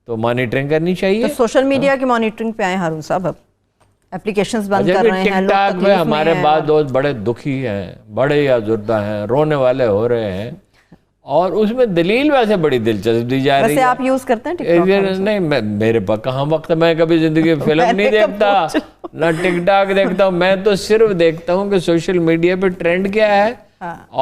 تو مانیٹرنگ کرنی چاہیے. تو سوشل میڈیا کی مانیٹرنگ پہ آئے ہارون صاحب, اب اپلیکیشنز بند کر رہے ہیں, ٹک ٹاک میں ہمارے بعض دوست بڑے دکھی ہیں, بڑے آزردہ ہیں, رونے والے ہو رہے ہیں, اور اس میں دلیل ویسے بڑی دلچسپ دی جا رہی ہے. ویسے آپ یوز کرتے ہیں ٹک ٹاک؟ نہیں, میرے پاس کہاں وقت, میں کبھی زندگی فلم نہیں دیکھتا نہ ٹک ٹاک دیکھتا ہوں. میں تو صرف دیکھتا ہوں کہ سوشل میڈیا پہ ٹرینڈ کیا ہے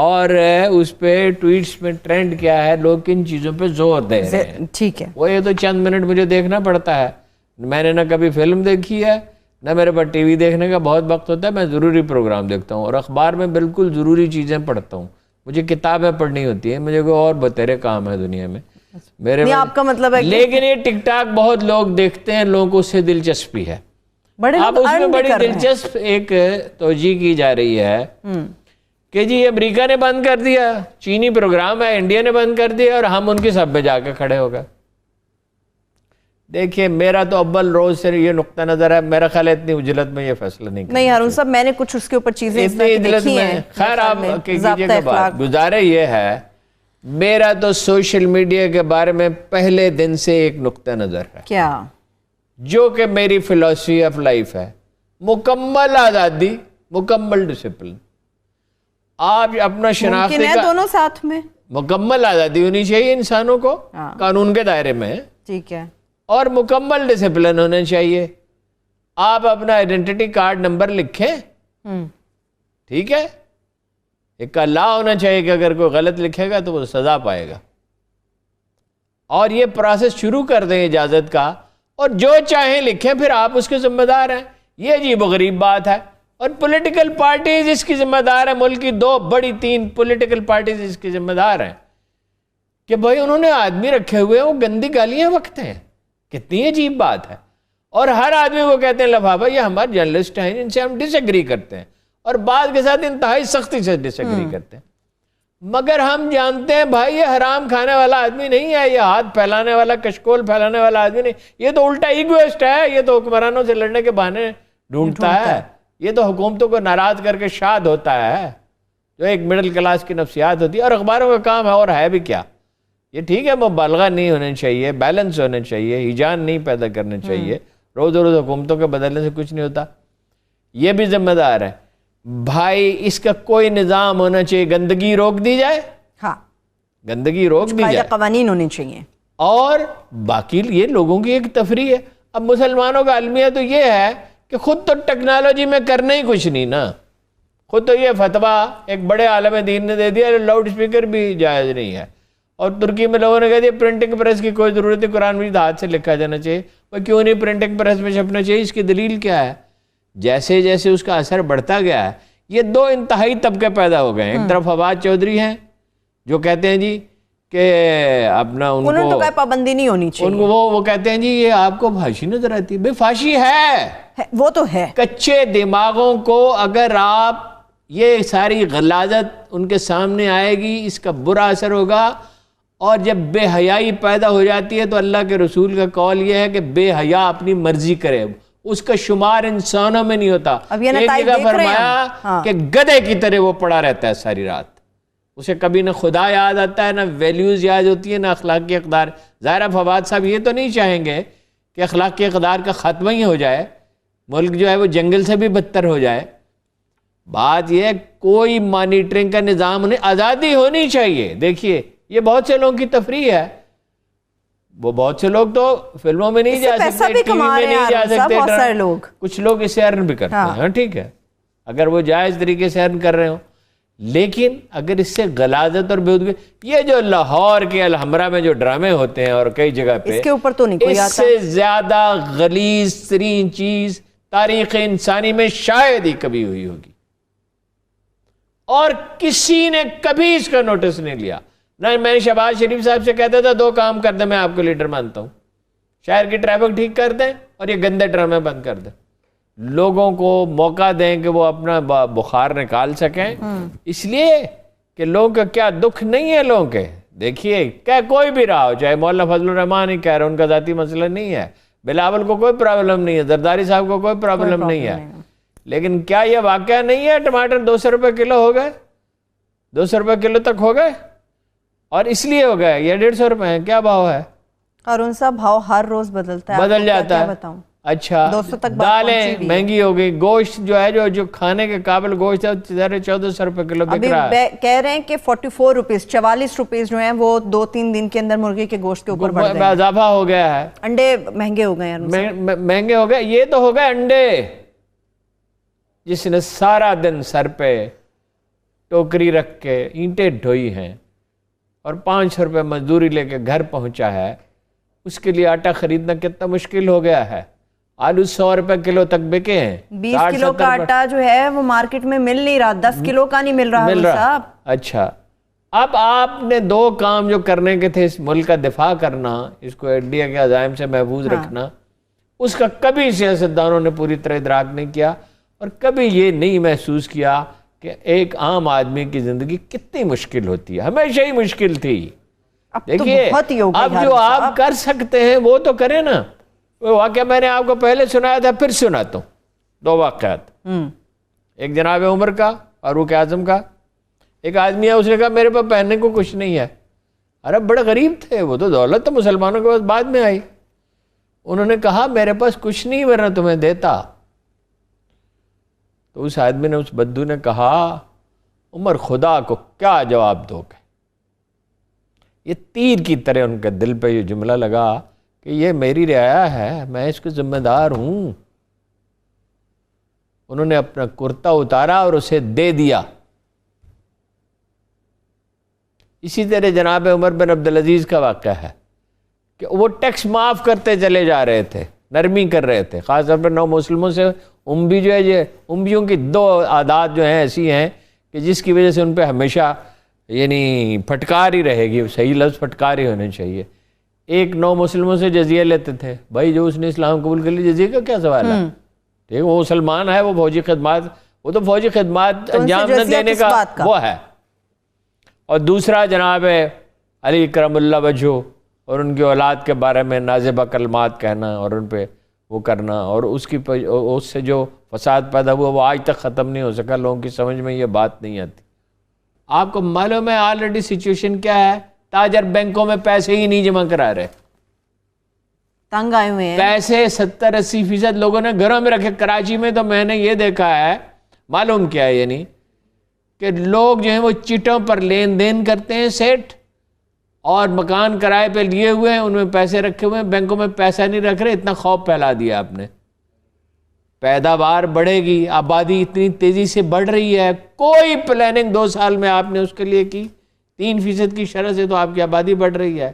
اور اس پہ ٹویٹس میں ٹرینڈ کیا ہے, لوگ کن چیزوں پہ زور دے رہے ہیں. ٹھیک ہے, وہ یہ تو چند منٹ مجھے دیکھنا پڑتا ہے. میں نے نہ کبھی فلم دیکھی ہے نہ میرے پاس ٹی وی دیکھنے کا بہت وقت ہوتا ہے. میں ضروری پروگرام دیکھتا ہوں اور اخبار میں بالکل ضروری چیزیں پڑھتا ہوں. مجھے کتابیں پڑھنی ہوتی ہیں, مجھے کوئی اور بتیرے کام ہے دنیا میں میرے. آپ کا مطلب ہے لیکن یہ ٹک ٹاک بہت لوگ دیکھتے ہیں, لوگوں کو اس سے دلچسپی ہے. اب اس میں بڑی دلچسپ ایک توجہ کی جا رہی ہے کہ جی امریکہ نے بند کر دیا, چینی پروگرام ہے, انڈیا نے بند کر دیا, اور ہم ان کی سب پہ جا کے کھڑے ہو گئے. دیکھیے میرا تو اول روز سے یہ نقطہ نظر ہے, میرا خیال ہے اتنی اجلت میں یہ فیصلہ نہیں ہارون صاحب, میں نے کچھ اس کے اوپر چیزیں اتنی اجلت میں. خیر آپ کیجیے گا, گزارے یہ ہے, میرا تو سوشل میڈیا کے بارے میں پہلے دن سے ایک نقطہ نظر ہے, کیا جو کہ میری فلسفی آف لائف ہے, مکمل آزادی, مکمل ڈسپلن. آپ اپنا شناختی کا دونوں ساتھ میں مکمل آزادی ہونی چاہیے انسانوں کو قانون کے دائرے میں, ٹھیک ہے, اور مکمل ڈسپلن ہونا چاہیے. آپ اپنا آئیڈینٹی کارڈ نمبر لکھیں, ٹھیک ہے, ایک کا لا ہونا چاہیے کہ اگر کوئی غلط لکھے گا تو وہ سزا پائے گا. اور یہ پروسیس شروع کر دیں اجازت کا, اور جو چاہیں لکھیں, پھر آپ اس کے ذمہ دار ہیں. یہ عجیب و غریب بات ہے. اور پولیٹیکل پارٹیز اس کی ذمہ دار ہیں, ملک کی 2 بڑی 3 پولیٹیکل پارٹیز اس کی ذمہ دار ہیں کہ بھائی انہوں نے آدمی رکھے ہوئے ہیں, وہ گندی گالیاں بکتے ہیں. کتنی عجیب بات ہے. اور ہر آدمی کو کہتے ہیں لفافہ, یہ ہمارے جرنلسٹ ہیں, ان سے ہم ڈس ایگری کرتے ہیں, اور بعض کے ساتھ انتہائی سختی سے ڈس ایگری کرتے ہیں. مگر ہم جانتے ہیں بھائی یہ حرام کھانے والا آدمی نہیں ہے, یہ ہاتھ پھیلانے والا, کشکول پھیلانے والا آدمی نہیں. یہ تو الٹا ایگوئسٹ ہے, یہ تو حکمرانوں سے لڑنے کے بہانے ڈھونڈتا ہے, یہ تو حکومتوں کو ناراض کر کے شاد ہوتا ہے, جو ایک مڈل کلاس کی نفسیات ہوتی ہے. اور اخباروں کا کام ہے, اور ہے بھی کیا. یہ ٹھیک ہے, مبالغہ نہیں ہونا چاہیے, بیلنس ہونا چاہیے, ہیجان نہیں پیدا کرنا چاہیے. روز روز حکومتوں کے بدلنے سے کچھ نہیں ہوتا. یہ بھی ذمہ دار ہے بھائی, اس کا کوئی نظام ہونا چاہیے, گندگی روک دی جائے, ہاں گندگی روک دی جائے, قوانین ہونے چاہیے. اور باقی یہ لوگوں کی ایک تفریح ہے. اب مسلمانوں کا المیہ تو یہ ہے کہ خود تو ٹیکنالوجی میں کرنا ہی کچھ نہیں نا. خود تو یہ فتویٰ ایک بڑے عالم دین نے دے دیا, لاؤڈ اسپیکر بھی جائز نہیں ہے. اور ترکی میں لوگوں نے کہہ دیا پرنٹنگ پریس کی کوئی ضرورت نہیں, قرآن مجید ہاتھ سے لکھا جانا چاہیے. وہ کیوں نہیں پرنٹنگ پریس میں چھپنا چاہیے, اس کی دلیل کیا ہے؟ جیسے جیسے اس کا اثر بڑھتا گیا ہے, یہ 2 انتہائی طبقے پیدا ہو گئے ہیں. ایک طرف فواد چودھری ہیں جو کہتے ہیں جی کہ اپنا ان کو پابندی نہیں ہونی چاہیے, ان کو وہ کہتے ہیں جی یہ آپ کو فحاشی نظر آتی ہے. بھئی فحاشی ہے, وہ تو ہے. کچے دماغوں کو اگر آپ یہ ساری غلاظت ان کے سامنے آئے گی, اس کا برا اثر ہوگا. اور جب بے حیائی پیدا ہو جاتی ہے تو اللہ کے رسول کا قول یہ ہے کہ بے حیا اپنی مرضی کرے, اس کا شمار انسانوں میں نہیں ہوتا. ایک جگہ فرمایا کہ گدھے کی طرح وہ پڑا رہتا ہے ساری رات, اسے کبھی نہ خدا یاد آتا ہے, نہ ویلیوز یاد ہوتی ہے, نہ اخلاقی اقدار. ظاہرہ فواد صاحب یہ تو نہیں چاہیں گے کہ اخلاقی اقدار کا خاتمہ ہی ہو جائے, ملک جو ہے وہ جنگل سے بھی بدتر ہو جائے. بات یہ کوئی مانیٹرنگ کا نظام نہیں, آزادی ہونی چاہیے. دیکھیے یہ بہت سے لوگوں کی تفریح ہے, وہ بہت سے لوگ تو فلموں میں نہیں جا سکتے, ٹی وی میں نہیں جا سکتے, کچھ لوگ اس سے ارن بھی کرتے ہیں. ہاں ٹھیک ہے, اگر وہ جائز طریقے سے ارن کر رہے ہوں. لیکن اگر اس سے غلاظت اور بےہودگی, یہ جو لاہور کے الحمرا میں جو ڈرامے ہوتے ہیں اور کئی جگہ پہ, اس کے اوپر تو نہیں کوئی آتا. اس سے زیادہ غلیظ ترین چیز تاریخ انسانی میں شاید ہی کبھی ہوئی ہوگی, اور کسی نے کبھی اس کا نوٹس نہیں لیا. نہ میں نے شہباز شریف صاحب سے کہتا تھا 2 کام کر دیں, میں آپ کو لیڈر مانتا ہوں, شہر کی ٹریفک ٹھیک کر دیں اور یہ گندے ڈرامے بند کر دیں, لوگوں کو موقع دیں کہ وہ اپنا بخار نکال سکیں. اس لیے کہ لوگوں کا کیا دکھ نہیں ہے لوگوں کے. دیکھیے کہ کوئی بھی رہا ہو, چاہے مولانا فضل الرحمان ہی کہہ رہے, ان کا ذاتی مسئلہ نہیں ہے, بلاول کو کوئی پرابلم نہیں ہے, زرداری صاحب کو کوئی پرابلم نہیں ہے. لیکن کیا یہ واقعہ نہیں ہے ٹماٹر 200 روپے کلو ہو گئے, 200 روپے کلو تک ہو گئے, اور اس لیے ہو گئے یہ 150 روپے ہیں, کیا بھاؤ ہے, ہارون صاحب بھاؤ ہر روز بدلتا ہے, بدل جاتا ہے. بتاؤں اچھا, 200 تک دالیں مہنگی ہو گئی, گوشت جو ہے جو کھانے کے قابل گوشت ہے 1400 روپے کلو بک رہا ہے. کہہ رہے ہیں کہ 44 روپیز 44 روپیز جو ہیں وہ 2-3 دن کے اندر مرغی کے گوشت کے اوپر بڑھ گئے ہیں. اضافہ ہو گیا ہے, انڈے مہنگے ہو گئے ہیں, مہنگے ہو گئے. یہ تو ہو گئے انڈے, جس نے سارا دن سر پہ ٹوکری رکھ کے اینٹیں ڈھوئی ہیں اور 500 روپے مزدوری لے کے گھر پہنچا ہے, اس کے لیے آٹا خریدنا کتنا مشکل ہو گیا ہے. آلو 100 روپے کلو تک بکے ہیں. 20 کلو کا آٹا جو ہے وہ مارکیٹ میں مل نہیں رہا, 10 کلو کا نہیں مل رہا صاحب. اچھا, اب آپ نے 2 کام جو کرنے کے تھے, اس ملک کا دفاع کرنا, اس کو انڈیا کے عزائم سے محفوظ رکھنا, اس کا کبھی سیاستدانوں نے پوری طرح ادراک نہیں کیا, اور کبھی یہ نہیں محسوس کیا کہ ایک عام آدمی کی زندگی کتنی مشکل ہوتی ہے. ہمیشہ ہی مشکل تھی. دیکھیے اب جو آپ کر سکتے ہیں وہ تو کریں نا. وہ واقعہ میں نے آپ کو پہلے سنایا تھا, پھر سناتا ہوں 2 واقعات. ایک جناب عمر کا, فاروق اعظم کا. ایک آدمی ہے, اس نے کہا میرے پاس پہننے کو کچھ نہیں ہے. ارے بڑے غریب تھے وہ, تو دولت تو مسلمانوں کے پاس بعد میں آئی. انہوں نے کہا میرے پاس کچھ نہیں ورنہ تمہیں دیتا. تو اس آدمی نے, اس بدو نے کہا عمر خدا کو کیا جواب دو گے. یہ تیر کی طرح ان کے دل پہ یہ جملہ لگا کہ یہ میری رعایا ہے, میں اس کو ذمہ دار ہوں. انہوں نے اپنا کرتا اتارا اور اسے دے دیا. اسی طرح جناب عمر بن عبدالعزیز کا واقعہ ہے کہ وہ ٹیکس معاف کرتے چلے جا رہے تھے, نرمی کر رہے تھے, خاص طور پر نو مسلموں سے. امبی جو ہے, یہ امبیوں کی 2 عادات جو ہیں ایسی ہیں کہ جس کی وجہ سے ان پہ ہمیشہ یعنی پھٹکار ہی رہے گی. صحیح لفظ پھٹکار ہی ہونے چاہیے. ایک نو مسلموں سے جزیہ لیتے تھے. بھائی جو اس نے اسلام قبول کر لی, جزیہ کا کیا سوال ہے؟ ٹھیک, وہ مسلمان ہے, وہ فوجی خدمات, وہ تو فوجی خدمات انجام نہ دینے کا وہ ہے. اور دوسرا جناب علی کرم اللہ وجہہ, اور ان کی اولاد کے بارے میں نازبہ کلمات کہنا اور ان پہ وہ کرنا, اور اس سے جو فساد پیدا ہوا وہ آج تک ختم نہیں ہو سکا. لوگوں کی سمجھ میں یہ بات نہیں آتی. آپ کو معلوم ہے آلریڈی سچویشن کیا ہے؟ تاجر بینکوں میں پیسے ہی نہیں جمع کرا رہے, تنگ آئے ہوئے ہیں. پیسے 70-80% لوگوں نے گھروں میں رکھے. کراچی میں تو میں نے یہ دیکھا ہے, معلوم کیا ہے یعنی کہ لوگ جو ہیں وہ چٹوں پر لین دین کرتے ہیں سیٹ, اور مکان کرائے پہ لیے ہوئے ہیں, ان میں پیسے رکھے ہوئے ہیں, بینکوں میں پیسہ نہیں رکھ رہے. اتنا خوف پھیلا دیا آپ نے. پیداوار بڑھے گی, آبادی اتنی تیزی سے بڑھ رہی ہے, کوئی پلاننگ 2 سال میں آپ نے اس کے لیے کی. 3% کی شرح سے تو آپ کی آبادی بڑھ رہی ہے.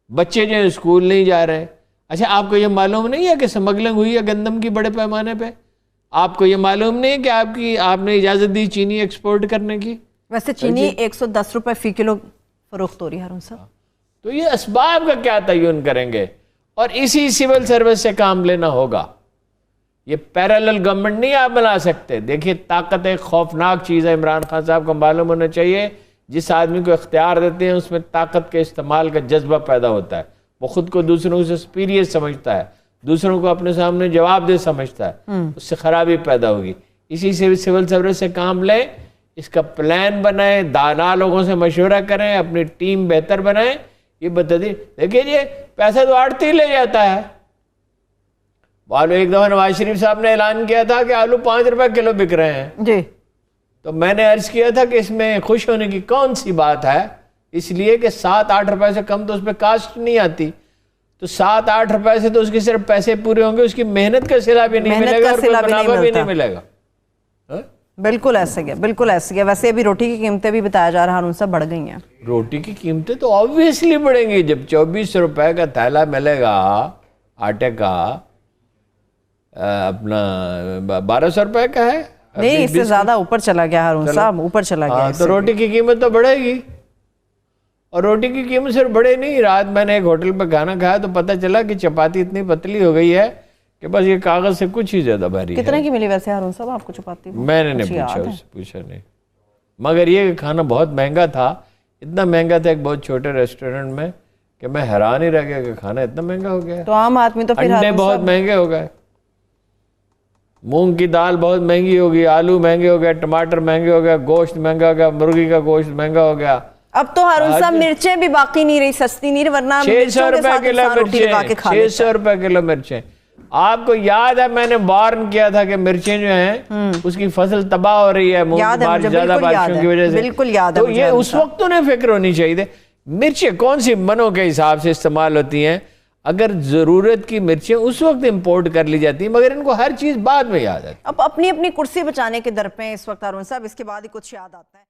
بچے جو ہیں اسکول نہیں جا رہے. اچھا آپ کو یہ معلوم نہیں ہے کہ سمگلنگ ہوئی ہے گندم کی بڑے پیمانے پہ؟ آپ کو یہ معلوم نہیں ہے کہ آپ نے اجازت دی چینی ایکسپورٹ کرنے کی؟ ویسے چینی 110 روپے فی کلو فروخت ہو رہی ہے ہارون صاحب. تو یہ اسباب کا کیا تعین کریں گے؟ اور اسی سول سروس سے کام لینا ہوگا. یہ پیرالل گورنمنٹ نہیں آپ بنا سکتے. دیکھیے طاقت ایک خوفناک چیز ہے. عمران خان صاحب کو معلوم ہونا چاہیے, جس آدمی کو اختیار دیتے ہیں اس میں طاقت کے استعمال کا جذبہ پیدا ہوتا ہے. وہ خود کو دوسروں سے سپیریئر سمجھتا ہے, دوسروں کو اپنے سامنے جواب دہ سمجھتا ہے, اس سے خرابی پیدا ہوگی. اسی سے سول سروس سے کام لیں, اس کا پلان بنائیں, دانا لوگوں سے مشورہ کریں, اپنی ٹیم بہتر بنائیں. یہ بتا دیں, دیکھیے یہ پیسہ تو آڑتی لے جاتا ہے. آلو ایک دفعہ نواز شریف صاحب نے اعلان کیا تھا کہ آلو 5 روپے کلو بک رہے ہیں جی, تو میں نے عرض کیا تھا کہ اس میں خوش ہونے کی کون سی بات ہے؟ اس لیے کہ 7-8 روپے سے کم تو اس پہ کاسٹ نہیں آتی. تو 7-8 روپے سے تو اس کے صرف پیسے پورے ہوں گے, اس کی محنت کا صلہ بھی نہیں ملے گا اور کوئی منافع بھی نہیں ملے گا. بالکل ایسے گیا, بالکل ایسے گیا. ویسے ابھی روٹی کی قیمتیں بھی بتایا جا رہا ہارون صاحب بڑھ گئی ہیں. روٹی کی قیمتیں تو آبویسلی بڑھیں گی. جب 2400 روپے کا تھیلا ملے گا آٹے کا, اپنا 1200 روپے کا ہے, نہیں اس سے زیادہ اوپر چلا گیا ہارون صاحب, اوپر چلا گیا. تو روٹی کی قیمت تو بڑھے گی. اور روٹی کی قیمت صرف بڑھے نہیں. رات میں نے ایک ہوٹل پہ کھانا کھایا تو پتہ چلا کہ چپاتی اتنی پتلی ہو گئی ہے کہ بس یہ کاغذ سے کچھ ہی زیادہ بھاری ہے. کتنے کی ملی ویسے ہارون صاحب آپ کو چپاتی؟ میں نے نہیں پوچھا, اس سے پوچھا نہیں. مگر یہ کھانا بہت مہنگا تھا. اتنا مہنگا تھا ایک بہت چھوٹے ریسٹورنٹ میں کہ میں حیران ہی رہ گیا کہ کھانا اتنا مہنگا ہو گیا. تو عام آدمی تو پھر انڈے بہت مہنگے ہو گئے, مونگ کی دال بہت مہنگی ہو گئی, آلو مہنگے ہو گئے, ٹماٹر مہنگے ہو گئے, گوشت مہنگا ہو گیا, مرغی کا گوشت مہنگا ہو گیا. اب تو ہارون صاحب مرچیں بھی باقی نہیں رہی، سستی نہیں، ورنہ 600 روپے کلو مرچیں، 600 روپے کلو مرچیں. آپ کو یاد ہے میں نے وارن کیا تھا کہ مرچیں جو ہیں اس کی فصل تباہ ہو رہی ہے زیادہ بارشوں کی وجہ سے. بالکل یاد ہے. تو یہ اس وقت انہیں فکر ہونی چاہیے. مرچیں کون سی منوں کے حساب سے استعمال ہوتی ہیں؟ اگر ضرورت کی مرچیں اس وقت امپورٹ کر لی جاتی ہیں، مگر ان کو ہر چیز بعد میں یاد ہے. اب اپنی اپنی کرسی بچانے کے در پہ اس وقت ہارون صاحب، اس کے بعد ہی کچھ یاد آتا ہے.